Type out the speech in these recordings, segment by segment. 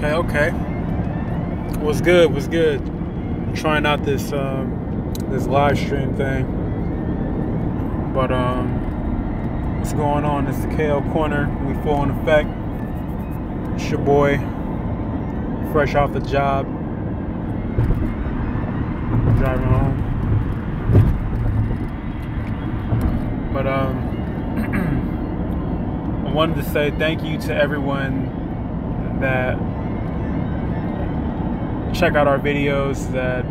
Okay. What's good? What's good? I'm trying out this live stream thing, but what's going on? It's the KO Corner. We full in effect. It's your boy, fresh off the job, driving home. But I wanted to say thank you to everyone that check out our videos, that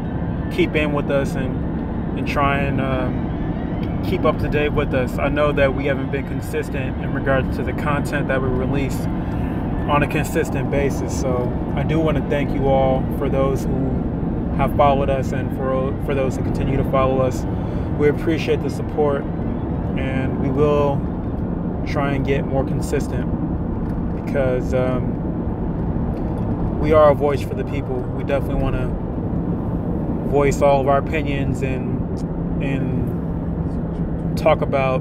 keep in with us and try and keep up to date with us. I know that we haven't been consistent in regards to the content that we release on a consistent basis, so I do want to thank you all for those who have followed us and for those who continue to follow us. We appreciate the support, and we will try and get more consistent because we are a voice for the people. We definitely want to voice all of our opinions and talk about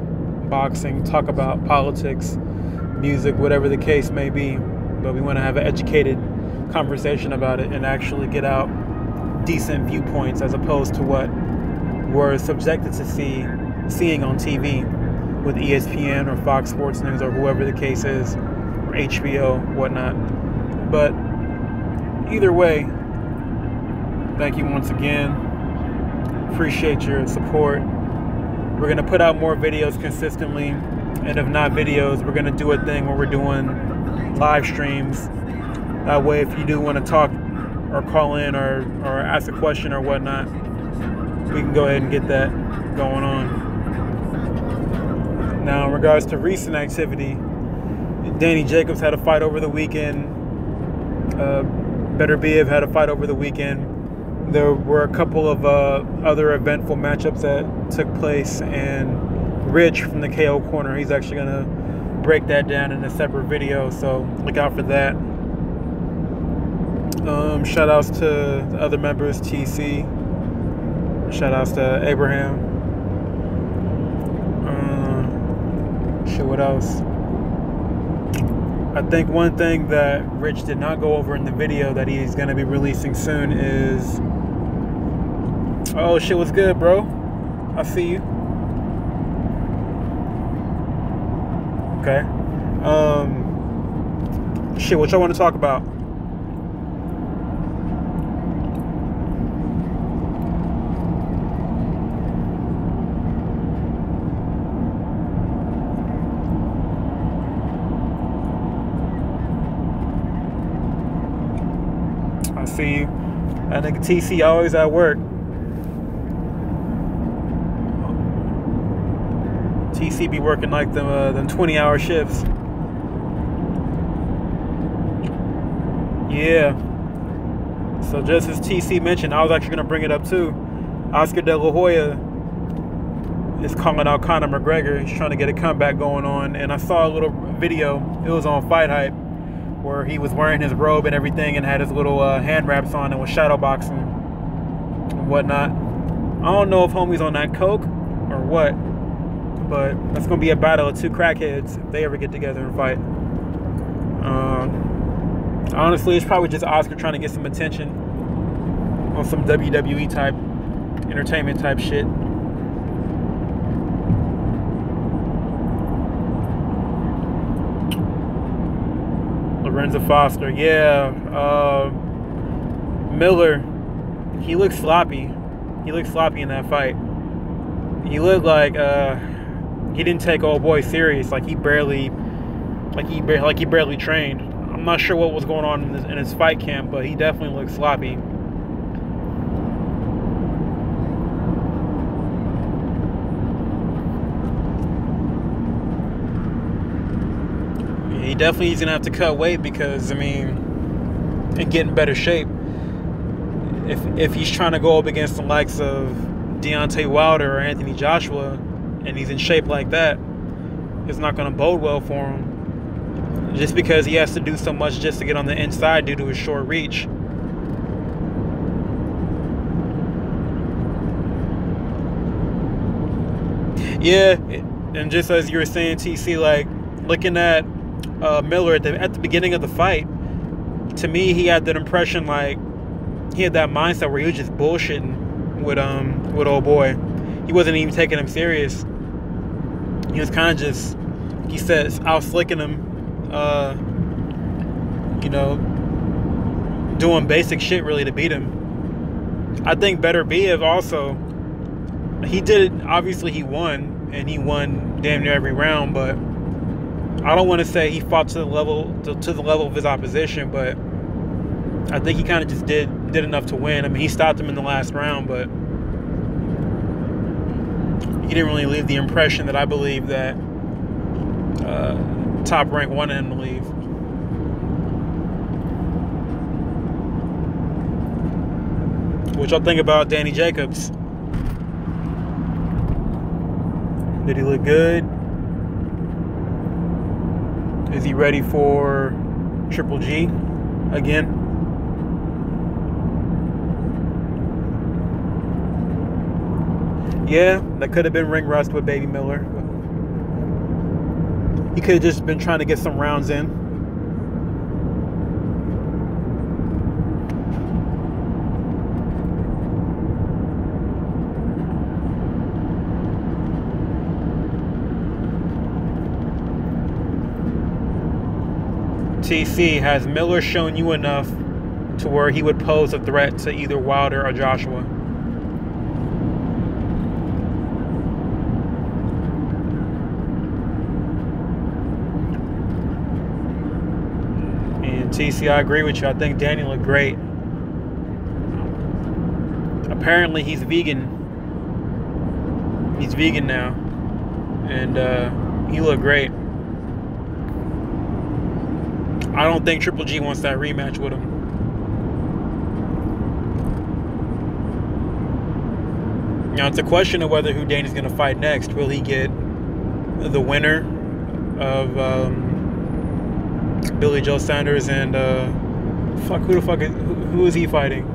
boxing, talk about politics, music, whatever the case may be. But we want to have an educated conversation about it and actually get out decent viewpoints as opposed to what we're subjected to seeing on TV with ESPN or Fox Sports News or whoever the case is, or HBO, whatnot. But either way, thank you once again. Appreciate your support. We're going to put out more videos consistently, and if not videos, we're going to do a thing where we're doing live streams. That way, if you do want to talk or call in or ask a question or whatnot, we can go ahead and get that going on. Now, in regards to recent activity, Danny Jacobs had a fight over the weekend. Beterbiev had a fight over the weekend. There were a couple of other eventful matchups that took place, and Rich from the KO Corner, he's actually going to break that down in a separate video, so look out for that. Shout outs to the other members, TC. Shout outs to Abraham. Shit, what else? I think one thing that Rich did not go over in the video that he's going to be releasing soon is... Oh, shit, what's good, bro? I see you. Okay. Shit, what y'all want to talk about? I see you. I think TC always at work. TC be working like them 20-hour shifts. Yeah. So just as TC mentioned, I was actually going to bring it up too. Oscar De La Hoya is calling out Conor McGregor. He's trying to get a comeback going on. And I saw a little video. It was on Fight Hype, where he was wearing his robe and everything and had his little hand wraps on and was shadow boxing and whatnot. I don't know if homie's on that coke or what, but that's going to be a battle of two crackheads if they ever get together and fight. Honestly, it's probably just Oscar trying to get some attention on some WWE type, entertainment type shit. Lorenzo Foster, yeah. Miller, he looked sloppy. He looked sloppy in that fight. He looked like he didn't take old boy serious. Like he barely trained. I'm not sure what was going on in his fight camp, but he definitely looked sloppy. He definitely is going to have to cut weight because, I mean, and get in better shape. If he's trying to go up against the likes of Deontay Wilder or Anthony Joshua, and he's in shape like that, it's not going to bode well for him. Just because he has to do so much just to get on the inside due to his short reach. Yeah, and just as you were saying, TC, like looking at Miller at the beginning of the fight, to me, he had that impression, like he had that mindset where he was just bullshitting with old boy. He wasn't even taking him serious. He was kind of just, he says, out slicking him, you know, doing basic shit really to beat him. I think Beterbiev also, he did it. Obviously, he won, and he won damn near every round. But I don't want to say he fought to the level of his opposition, but I think he kind of just did enough to win. I mean, he stopped him in the last round, but he didn't really leave the impression that I believe that Top Rank wanted him to leave. What y'all think about Danny Jacobs? Did he look good? Is he ready for Triple G again? Yeah, that could have been ring rust with Baby Miller. He could have just been trying to get some rounds in. TC, has Miller shown you enough to where he would pose a threat to either Wilder or Joshua? And TC, I agree with you. I think Danny looked great. Apparently he's vegan. He's vegan now. And he looked great. I don't think Triple G wants that rematch with him. Now, it's a question of whether who Danny's going to fight next. Will he get the winner of Billy Joe Saunders and who is he fighting?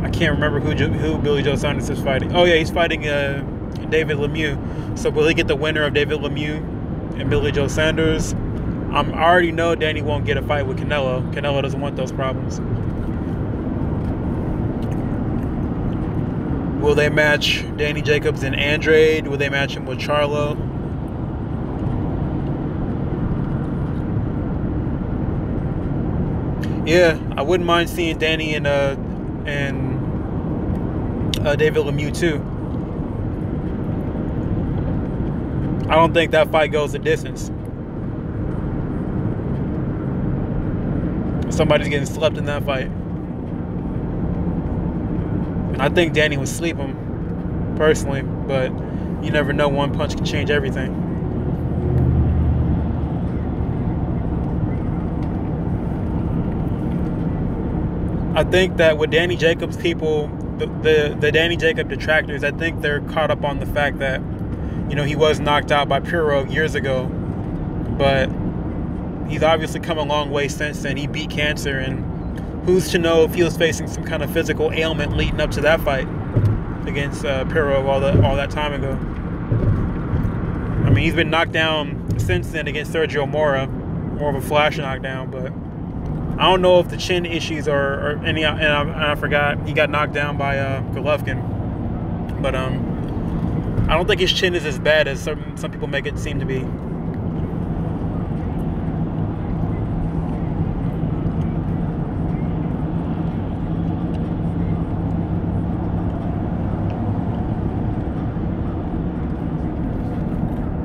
I can't remember who Billy Joe Saunders is fighting. Oh yeah, he's fighting David Lemieux. So will he get the winner of David Lemieux and Billy Joe Saunders? I already know Danny won't get a fight with Canelo. Canelo doesn't want those problems. Will they match Danny Jacobs and Andrade? Will they match him with Charlo? Yeah, I wouldn't mind seeing Danny and David Lemieux too. I don't think that fight goes the distance. Somebody's getting slept in that fight. I think Danny would sleep him, personally, but you never know. One punch can change everything. I think that with Danny Jacobs, people, the Danny Jacob detractors, I think they're caught up on the fact that, you know, he was knocked out by Pirog years ago, but he's obviously come a long way since then. He beat cancer, and who's to know if he was facing some kind of physical ailment leading up to that fight against Pirog all that time ago. I mean, he's been knocked down since then against Sergio Mora, more of a flash knockdown, but I don't know if the chin issues are any. And I forgot he got knocked down by Golovkin, but I don't think his chin is as bad as some people make it seem to be.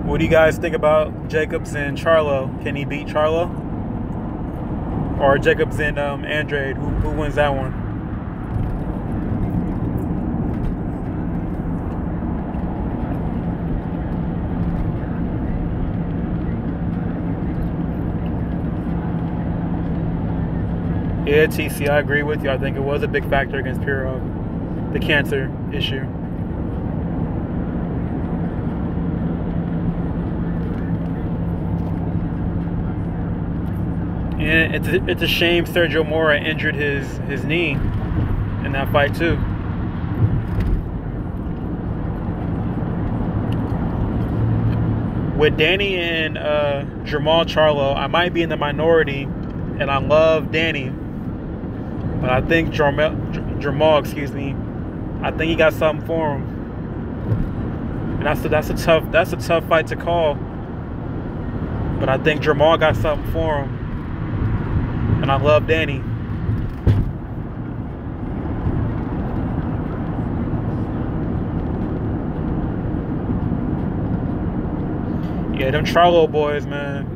What do you guys think about Jacobs and Charlo? Can he beat Charlo? Or Jacobs and Andrade? Who wins that one? Yeah, TC, I agree with you. I think it was a big factor against Pirog, the cancer issue. And it's a shame Sergio Mora injured his knee in that fight too. With Danny and Jermall Charlo, I might be in the minority and I love Danny, but I think Jermall, excuse me, I think he got something for him, and that's a tough fight to call. But I think Jermall got something for him, and I love Danny. Yeah, them Charlo boys, man.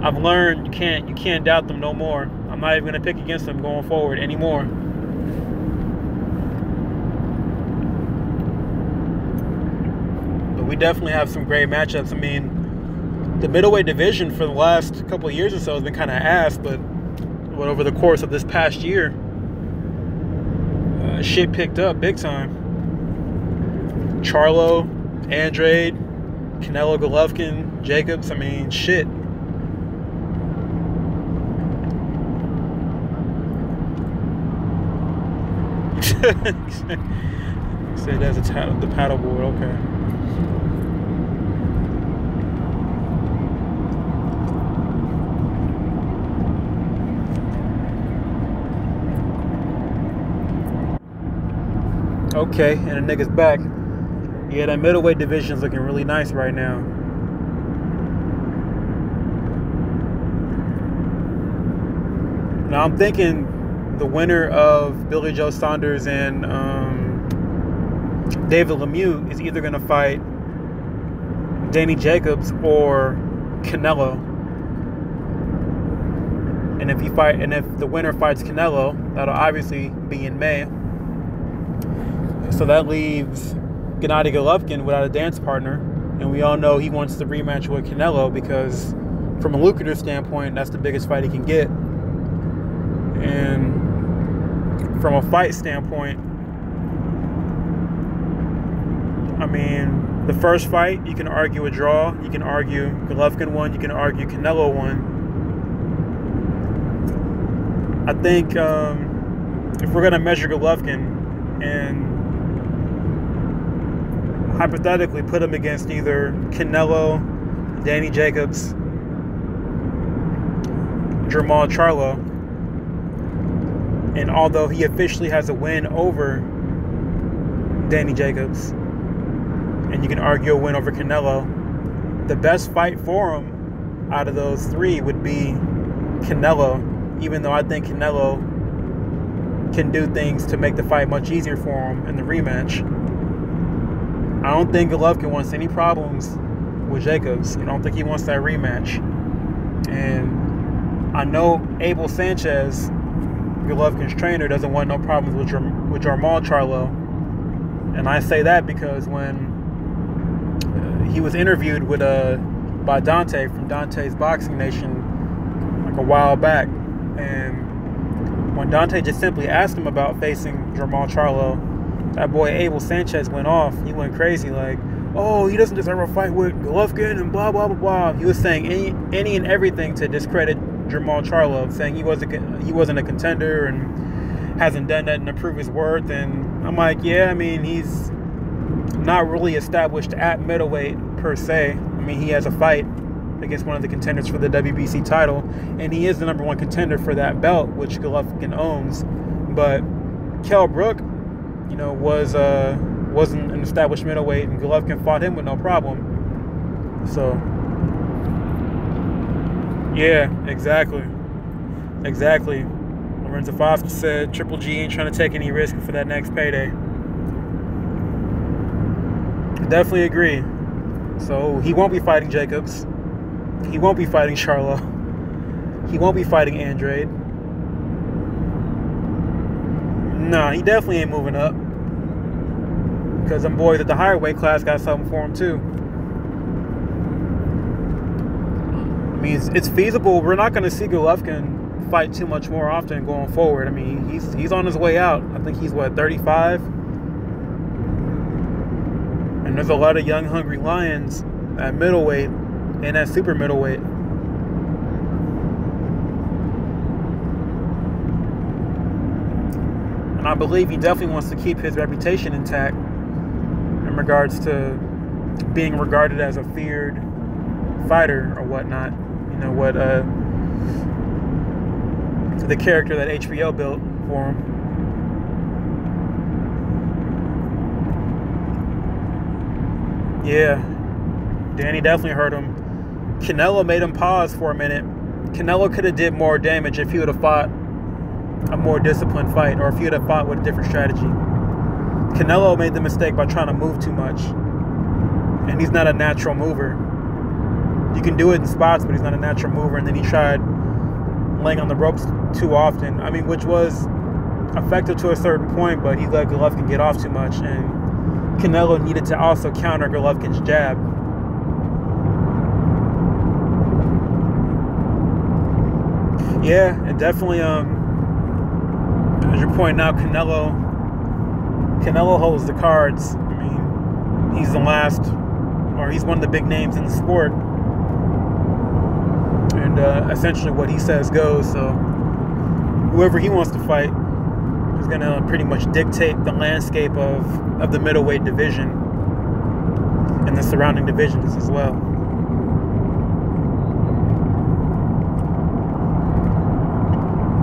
I've learned you can't doubt them no more. I'm not even gonna pick against them going forward anymore. But we definitely have some great matchups. I mean, the middleweight division for the last couple of years or so has been kind of ass, but over the course of this past year, shit picked up big time. Charlo, Andrade, Canelo, Golovkin, Jacobs, I mean, shit. Say that's the paddleboard, okay. Okay, and the nigga's back. Yeah, that middleweight division's looking really nice right now. Now I'm thinking the winner of Billy Joe Saunders and David Lemieux is either going to fight Danny Jacobs or Canelo. And if the winner fights Canelo, that'll obviously be in May. So that leaves Gennady Golovkin without a dance partner, and we all know he wants the rematch with Canelo because from a lucrative standpoint, that's the biggest fight he can get. And from a fight standpoint, I mean, the first fight, you can argue a draw, you can argue Golovkin won, you can argue Canelo won. I think if we're going to measure Golovkin and hypothetically put him against either Canelo, Danny Jacobs, Jermall Charlo, and although he officially has a win over Danny Jacobs, and you can argue a win over Canelo, the best fight for him out of those three would be Canelo, even though I think Canelo can do things to make the fight much easier for him in the rematch. I don't think Golovkin wants any problems with Jacobs. I don't think he wants that rematch. And I know Abel Sanchez, Golovkin's trainer, doesn't want no problems with Jermall Charlo. And I say that because when he was interviewed with by Dante from Dante's Boxing Nation like a while back, and when Dante just simply asked him about facing Jermall Charlo, that boy Abel Sanchez went off. He went crazy like, oh, he doesn't deserve a fight with Golovkin and blah, blah, blah, blah. He was saying any and everything to discredit Jermall Charlo, saying he wasn't a contender and hasn't done that to prove his worth. And I'm like, yeah, I mean, he's not really established at middleweight per se. I mean, he has a fight against one of the contenders for the WBC title, and he is the #1 contender for that belt, which Golovkin owns. But Kell Brook, you know, wasn't an established middleweight, and Golovkin fought him with no problem. So, yeah, exactly. Lorenzo Foster said Triple G ain't trying to take any risk for that next payday. Definitely agree. So he won't be fighting Jacobs. He won't be fighting Charlo. He won't be fighting Andrade. Nah, he definitely ain't moving up. Because them boys at the higher weight class got something for him too. I mean, it's feasible. We're not going to see Golovkin fight too much more often going forward. I mean, he's on his way out. I think he's, what, 35? And there's a lot of young, hungry lions at middleweight and at super middleweight. And I believe he definitely wants to keep his reputation intact in regards to being regarded as a feared fighter or whatnot. You know, what the character that HBO built for him. Yeah, Danny definitely hurt him. Canelo made him pause for a minute. Canelo could have did more damage if he would have fought a more disciplined fight, or if he would have fought with a different strategy. Canelo made the mistake by trying to move too much, and he's not a natural mover. You can do it in spots, but he's not a natural mover. And then he tried laying on the ropes too often. I mean, which was effective to a certain point, but he let Golovkin get off too much, and Canelo needed to also counter Golovkin's jab. Yeah, and definitely, as you're pointing out, Canelo holds the cards. I mean, he's the last, or he's one of the big names in the sport. And essentially what he says goes. So whoever he wants to fight is going to pretty much dictate the landscape of the middleweight division and the surrounding divisions as well.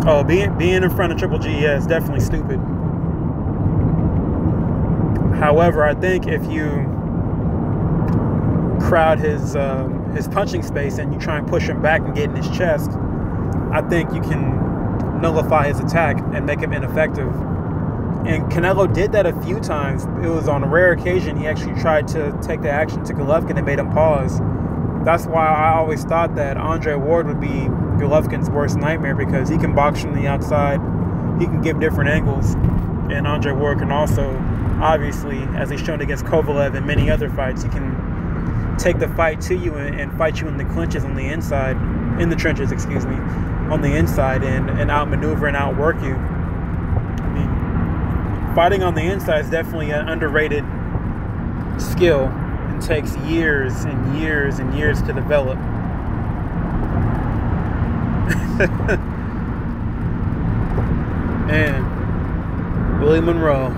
Oh, being in front of Triple G, yeah, is definitely stupid. However, I think if you crowd his punching space and you try and push him back and get in his chest, I think you can nullify his attack and make him ineffective. And Canelo did that a few times. It was on a rare occasion he actually tried to take the action to Golovkin and made him pause. That's why I always thought that Andre Ward would be Golovkin's worst nightmare, because he can box from the outside, he can give different angles, and Andre Ward can also, obviously, as he's shown against Kovalev and many other fights, he can take the fight to you and fight you in the clinches on the inside, in the trenches, excuse me, on the inside, and outmaneuver and outwork you. I mean, fighting on the inside is definitely an underrated skill and takes years and years and years to develop. Man, Willie Monroe.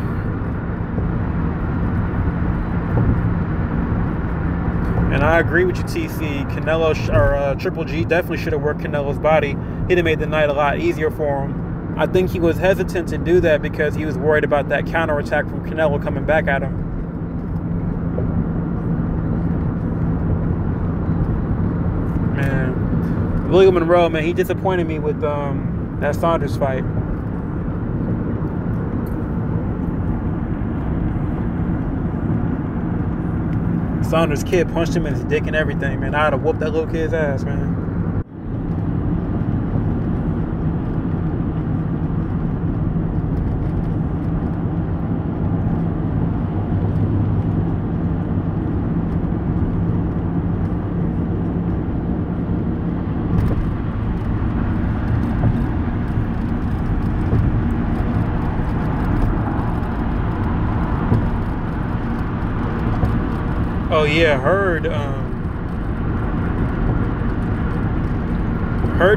And I agree with you, TC. Canelo, or Triple G definitely should have worked Canelo's body. He'd have made the night a lot easier for him. I think he was hesitant to do that because he was worried about that counterattack from Canelo coming back at him. Man, William Monroe, man, he disappointed me with that Saunders fight. Saunders' kid punched him in his dick and everything, man. I'd have whooped that little kid's ass, man. Oh yeah, Hurd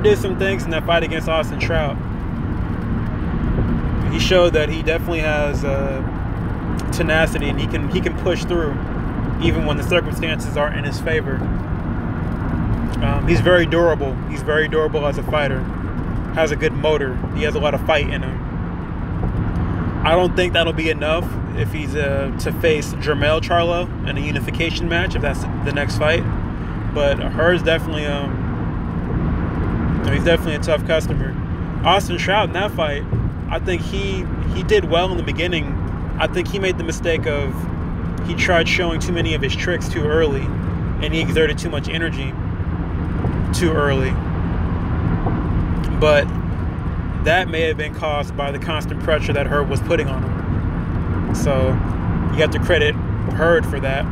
did some things in that fight against Austin Trout. He showed that he definitely has tenacity, and he can push through even when the circumstances aren't in his favor. He's very durable. He's very durable as a fighter. Has a good motor. He has a lot of fight in him. I don't think that'll be enough if he's to face Jermell Charlo in a unification match, if that's the next fight. But Hurd's definitely he's definitely a tough customer. Austin Trout in that fight, I think he did well in the beginning. I think he made the mistake of he tried showing too many of his tricks too early, and he exerted too much energy too early. But that may have been caused by the constant pressure that Hurd was putting on him. So you have to credit Hurd for that.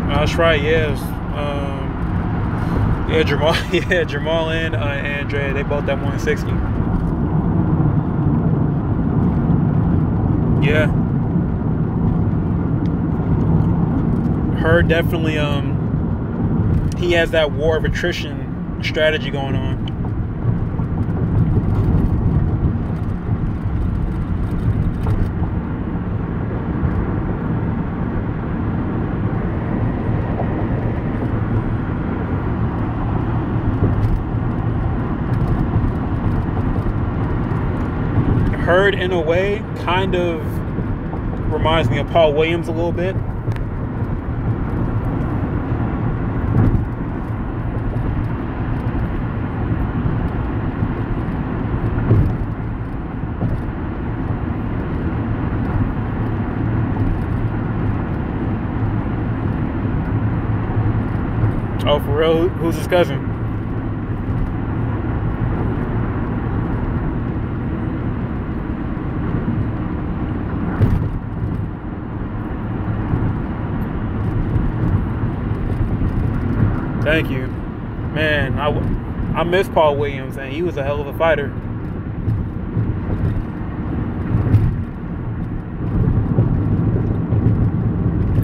That's right, yes. Yeah, Jamal. Yeah, Jamal and Andre. They both at 160. Yeah. Hurd definitely. He has that war of attrition strategy going on. Hurd, in a way, kind of reminds me of Paul Williams a little bit. Oh, for real? Who's his cousin? Thank you. Man, I miss Paul Williams, and he was a hell of a fighter.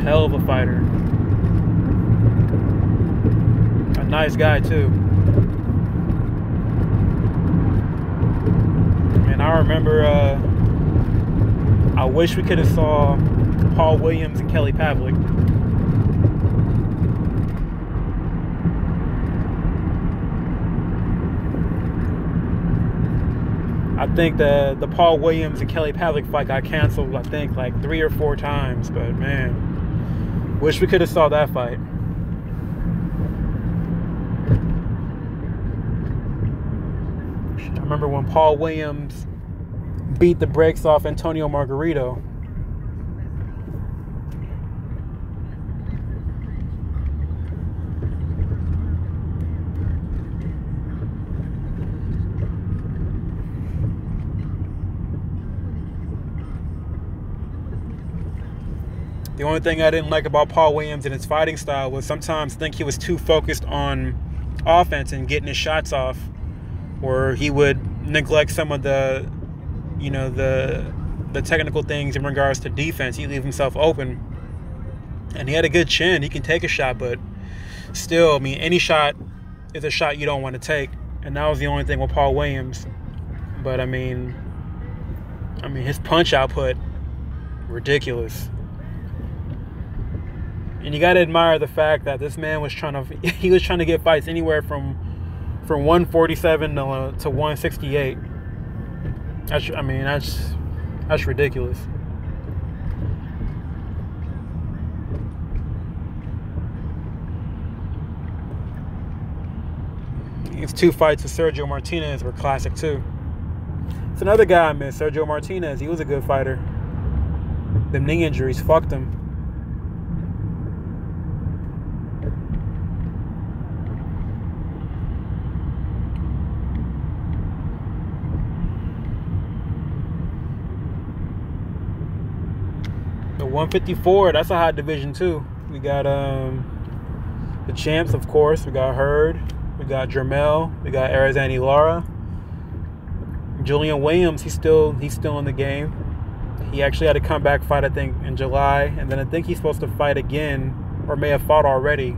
Hell of a fighter. A nice guy, too. And I remember, I wish we could have saw Paul Williams and Kelly Pavlik. I think the Paul Williams and Kelly Pavlik fight got canceled, I think, like 3 or 4 times. But, man, wish we could have saw that fight. I remember when Paul Williams beat the brakes off Antonio Margarito. The only thing I didn't like about Paul Williams and his fighting style was sometimes I think he was too focused on offense and getting his shots off, or he would neglect some of the, you know, the technical things in regards to defense. He'd leave himself open, and he had a good chin. He can take a shot, but still, I mean, any shot is a shot you don't want to take, and that was the only thing with Paul Williams. But I mean, his punch output, ridiculous. And you got to admire the fact that this man was trying to get fights anywhere from 147 to 168. That's ridiculous. His 2 fights with Sergio Martinez were classic too. It's another guy I miss, Sergio Martinez. He was a good fighter. Them knee injuries fucked him. The 154, that's a hot division too. We got the champs, of course. We got Hurd, we got Jermell, we got Arizani Lara. Julian Williams, he's still in the game. He actually had a comeback fight, I think, in July, and then I think he's supposed to fight again, or may have fought already.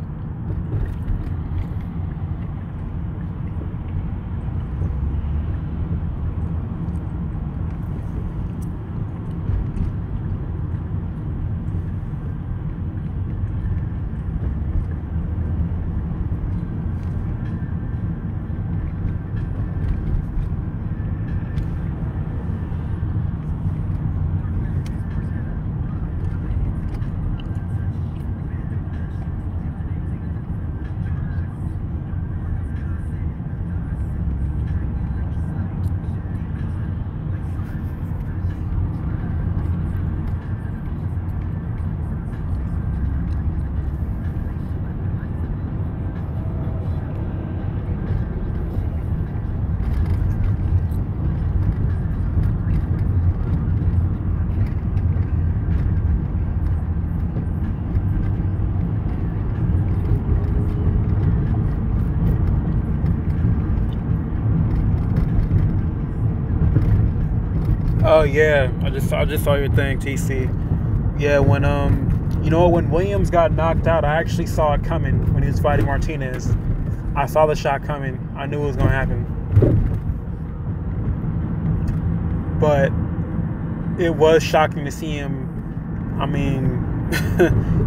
Oh yeah, I just saw your thing, TC. Yeah, when when Williams got knocked out, I actually saw it coming when he was fighting Martinez. I saw the shot coming. I knew it was gonna happen. But it was shocking to see him. I mean,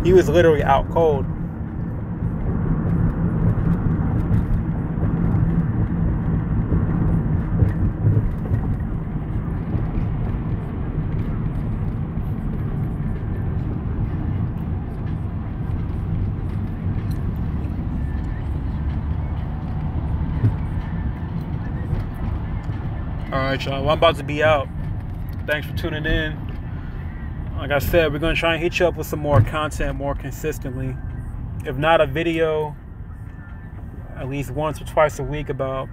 he was literally out cold. All right, y'all. Well, I'm about to be out. Thanks for tuning in. Like I said, we're going to try and hit you up with some more content more consistently. If not a video, at least once or twice a week about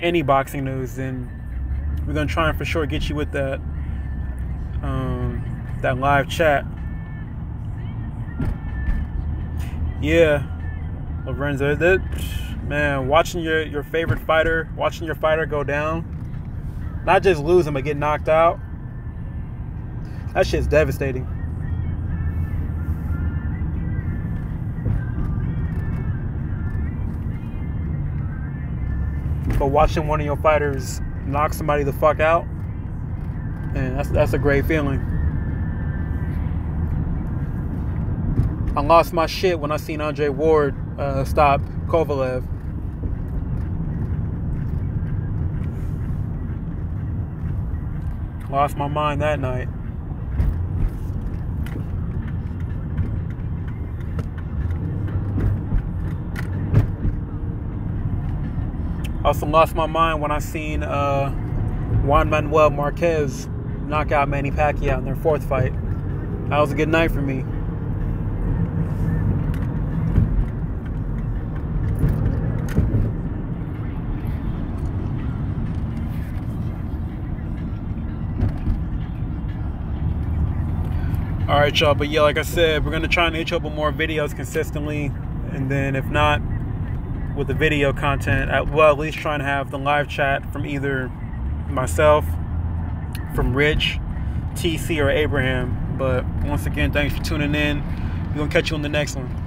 any boxing news, then we're going to try and for sure get you with that that live chat. Yeah, Lorenzo, man, watching your favorite fighter, watching your fighter go down, not just lose him, but get knocked out, that shit's devastating. But watching one of your fighters knock somebody the fuck out, man, that's a great feeling. I lost my shit when I seen Andre Ward stop Kovalev. Lost my mind that night. Also lost my mind when I seen Juan Manuel Marquez knock out Manny Pacquiao in their fourth fight. That was a good night for me. All right, y'all. But yeah, like I said, we're gonna try and hit you up with more videos consistently, and then if not with the video content, well, at least try and have the live chat from either myself, from Rich, TC, or Abraham. But once again, thanks for tuning in. We're gonna catch you on the next one.